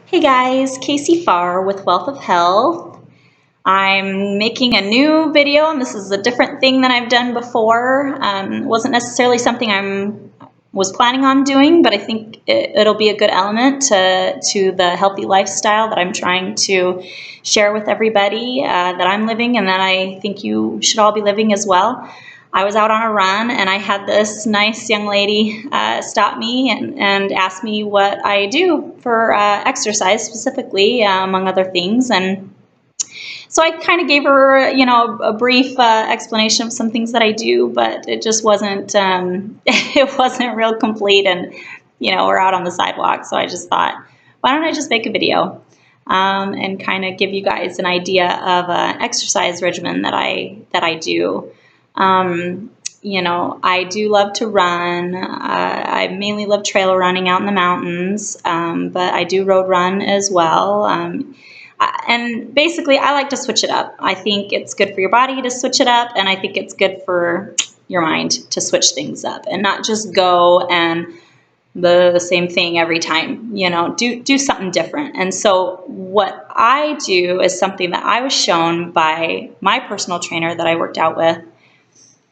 Hey guys, Casey Farr with Wealth of Health. I'm making a new video, and this is a different thing than I've done before. Wasn't necessarily something was planning on doing, but I think it'll be a good element to the healthy lifestyle that I'm trying to share with everybody that I'm living, and that I think you should all be living as well. I was out on a run, and I had this nice young lady stop me and ask me what I do for exercise specifically, among other things. And so I kind of gave her, a brief explanation of some things that I do, but it just wasn't, it wasn't real complete. And, we're out on the sidewalk, so I just thought, why don't I just make a video and kind of give you guys an idea of an exercise regimen that I do. I do love to run. I mainly love trail running out in the mountains, but I do road run as well. And basically, I like to switch it up. I think it's good for your body to switch it up, and I think it's good for your mind to switch things up and not just go and the same thing every time. Do something different. And so what I do is something that I was shown by my personal trainer that I worked out with.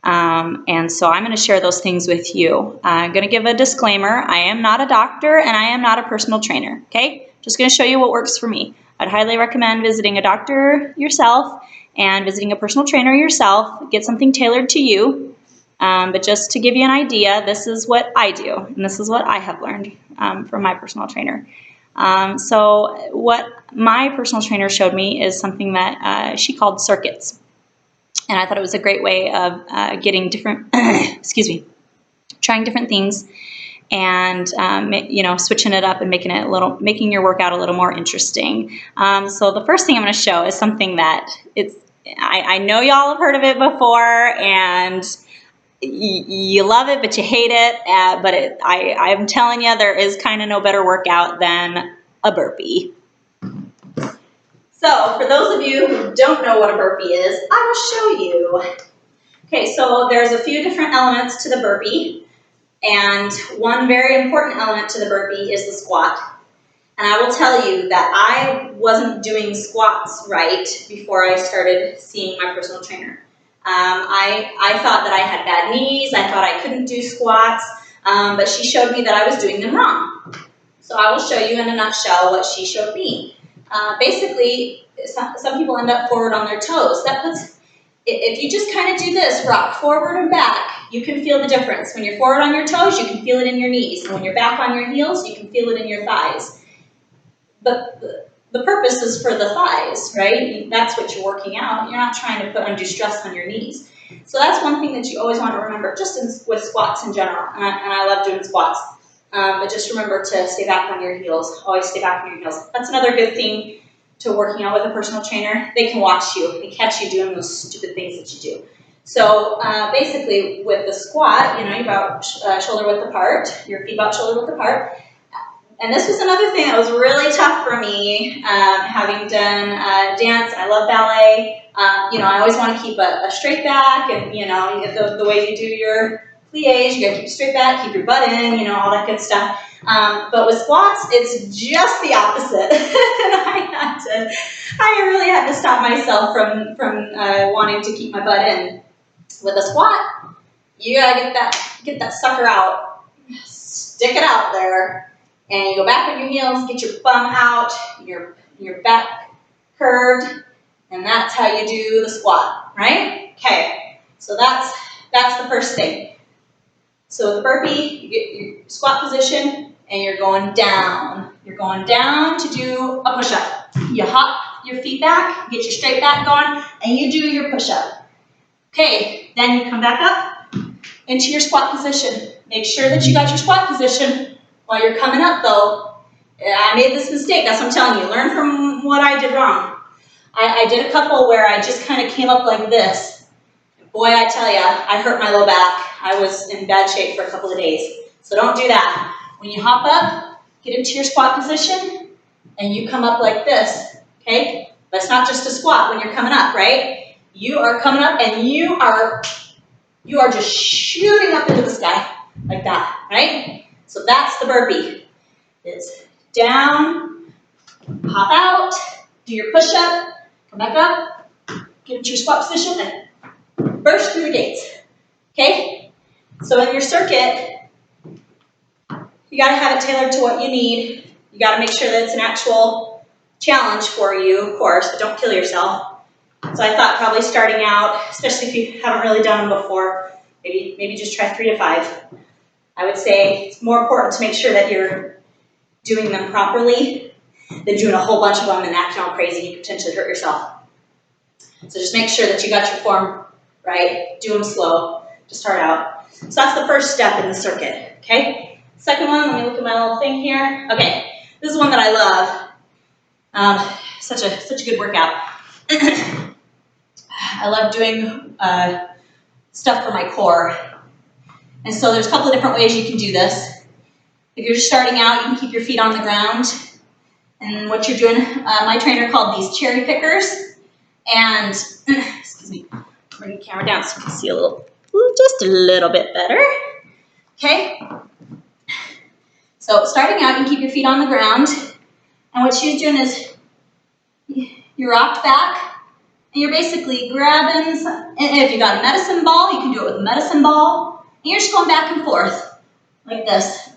And so I'm going to share those things with you. I'm going to give a disclaimer. I am not a doctor and I am not a personal trainer. Okay? Just going to show you what works for me. I'd highly recommend visiting a doctor yourself and visiting a personal trainer yourself. Get something tailored to you. But just to give you an idea, this is what I do, and this is what I have learned from my personal trainer. So what my personal trainer showed me is something that she called circuits. And I thought it was a great way of getting different, trying different things, and switching it up and making your workout a little more interesting. So the first thing I'm going to show is something that I know y'all have heard of it before, and you love it, but you hate it. But I'm telling you, there is kind of no better workout than a burpee. So for those of you who don't know what a burpee is, I will show you. Okay, so there's a few different elements to the burpee, and one very important element to the burpee is the squat. And I will tell you that I wasn't doing squats right before I started seeing my personal trainer. I thought that I had bad knees, I thought I couldn't do squats, but she showed me that I was doing them wrong. So I will show you in a nutshell what she showed me. Basically, some people end up forward on their toes. If you just kind of do this, rock forward and back, you can feel the difference. When you're forward on your toes, you can feel it in your knees. And when you're back on your heels, you can feel it in your thighs. But the purpose is for the thighs, right? That's what you're working out. You're not trying to put undue stress on your knees. So that's one thing that you always want to remember, just with squats in general. And I love doing squats. But just remember to stay back on your heels. Always stay back on your heels. That's another good thing to working out with a personal trainer. They can watch you and catch you doing those stupid things that you do. So basically with the squat, you're about shoulder width apart, your feet about shoulder width apart. And this was another thing that was really tough for me, having done dance. I love ballet. I always want to keep a straight back, and the way you do your plies, you got to keep straight back, keep your butt in, all that good stuff. But with squats, it's just the opposite. And I really had to stop myself from wanting to keep my butt in. With a squat, you gotta get that sucker out, stick it out there. And you go back on your heels, get your bum out, your back curved, and that's how you do the squat, right? Okay, so that's the first thing. So with the burpee, you get your squat position, and you're going down. You're going down to do a push-up. You hop your feet back, get your straight back going, and you do your push-up. Okay, then you come back up into your squat position. Make sure that you got your squat position. While you're coming up, though, I made this mistake. That's what I'm telling you. Learn from what I did wrong. I did a couple where I just kind of came up like this. Boy, I tell you, I hurt my low back. I was in bad shape for a couple of days. So don't do that. When you hop up, get into your squat position, and you come up like this, okay? But it's not just a squat when you're coming up, right? You are coming up, and you are just shooting up into the sky like that, right? So that's the burpee. It's down, Hop out, do your push-up, come back up, get into your squat position, and burst through the gates. Okay? So in your circuit, you gotta have it tailored to what you need. You gotta make sure that it's an actual challenge for you, of course, but don't kill yourself. So I thought probably starting out, especially if you haven't really done them before, maybe just try 3 to 5. I would say it's more important to make sure that you're doing them properly than doing a whole bunch of them and acting all crazy. You could potentially hurt yourself. So just make sure that you got your form right. Do them slow to start out. So that's the first step in the circuit, okay? Second one, let me look at my little thing here. Okay, this is one that I love. Such a good workout. I love doing stuff for my core. And so there's a couple of different ways you can do this. If you're just starting out, you can keep your feet on the ground. And what you're doing, my trainer called these cherry pickers. And, excuse me, bring the camera down so you can see just a little bit better. Okay? So starting out, you keep your feet on the ground. And what she's doing is you're rocked back. And you're basically grabbing, and if you got a medicine ball, you can do it with a medicine ball. And you're just going back and forth, like this.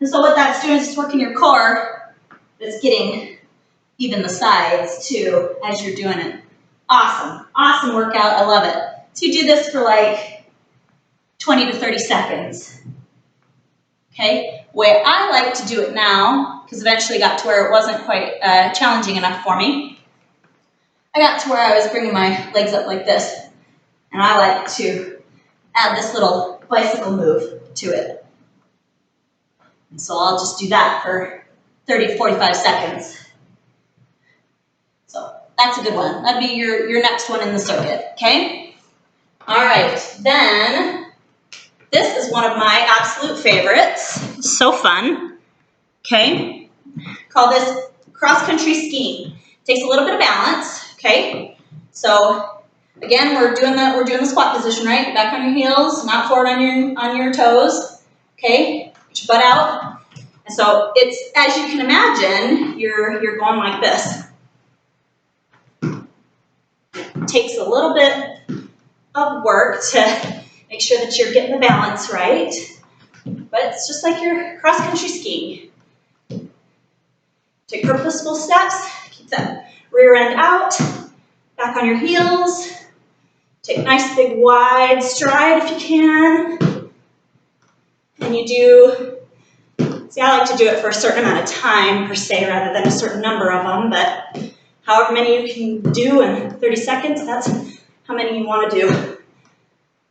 And so what that's doing is it's working your core. It's getting even the sides, too, as you're doing it. Awesome. Awesome workout. I love it. So you do this for like 20 to 30 seconds. Okay? The way I like to do it now, because eventually got to where it wasn't quite challenging enough for me, I got to where I was bringing my legs up like this, and I like to add this little bicycle move to it. And so I'll just do that for 30 to 45 seconds. So that's a good one. That'd be your next one in the circuit, okay? All right, then this is one of my absolute favorites. It's so fun, okay? Call this cross-country skiing. Takes a little bit of balance. Okay, so again, we're doing the squat position, right? Back on your heels, not forward on your toes. Okay, put your butt out. And so it's, as you can imagine, you're going like this. It takes a little bit of work to make sure that you're getting the balance right, but it's just like your cross-country skiing. Take purposeful steps. Keep that rear end out. Back on your heels. Take a nice big wide stride if you can. And you do, see, I like to do it for a certain amount of time per se rather than a certain number of them, but however many you can do in 30 seconds, that's how many you want to do.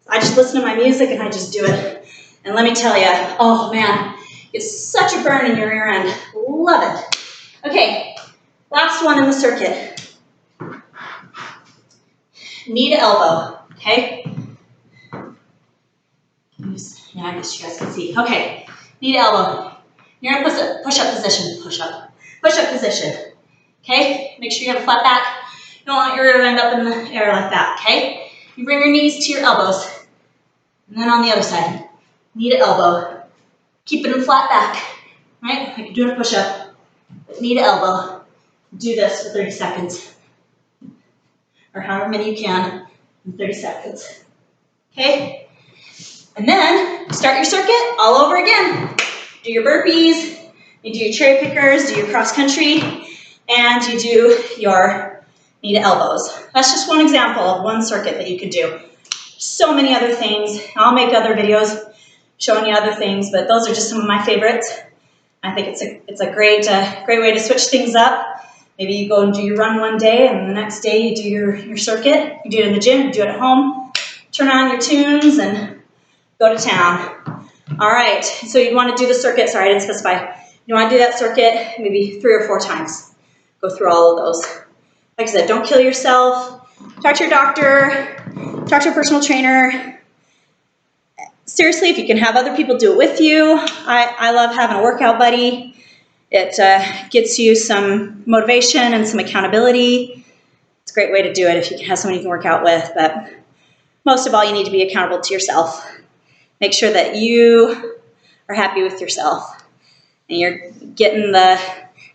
I just listen to my music and I just do it. And let me tell you, oh man, it's such a burn in your rear end. Love it. Okay, last one in the circuit. Knee to elbow, okay? Yeah, I guess you guys can see. Okay, knee to elbow. You're in push-up position, push-up position, okay? Make sure you have a flat back. You don't want your rear end up in the air like that, okay? You bring your knees to your elbows. And then on the other side, knee to elbow. Keep it in flat back, right? Like you're doing a push-up. Knee to elbow. Do this for 30 seconds. Or however many you can in 30 seconds. Okay? And then start your circuit all over again. Do your burpees, you do your cherry pickers, do your cross country, and you do your knee to elbows. That's just one example of one circuit that you could do. So many other things. I'll make other videos showing you other things, but those are just some of my favorites. I think it's a great way to switch things up. Maybe you go and do your run one day, and the next day you do your circuit. You do it in the gym, you do it at home. Turn on your tunes and go to town. All right, so you want to do the circuit. Sorry, I didn't specify. You want to do that circuit maybe 3 or 4 times. Go through all of those. Like I said, don't kill yourself. Talk to your doctor. Talk to a personal trainer. Seriously, if you can have other people do it with you. I love having a workout buddy. It gets you some motivation and some accountability. It's a great way to do it if you can have someone you can work out with, but most of all, you need to be accountable to yourself. Make sure that you are happy with yourself and you're getting the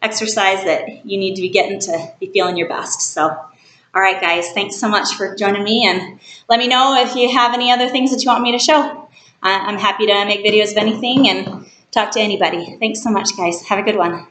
exercise that you need to be getting to be feeling your best. So, all right, guys, thanks so much for joining me, and let me know if you have any other things that you want me to show. I'm happy to make videos of anything and talk to anybody. Thanks so much, guys. Have a good one.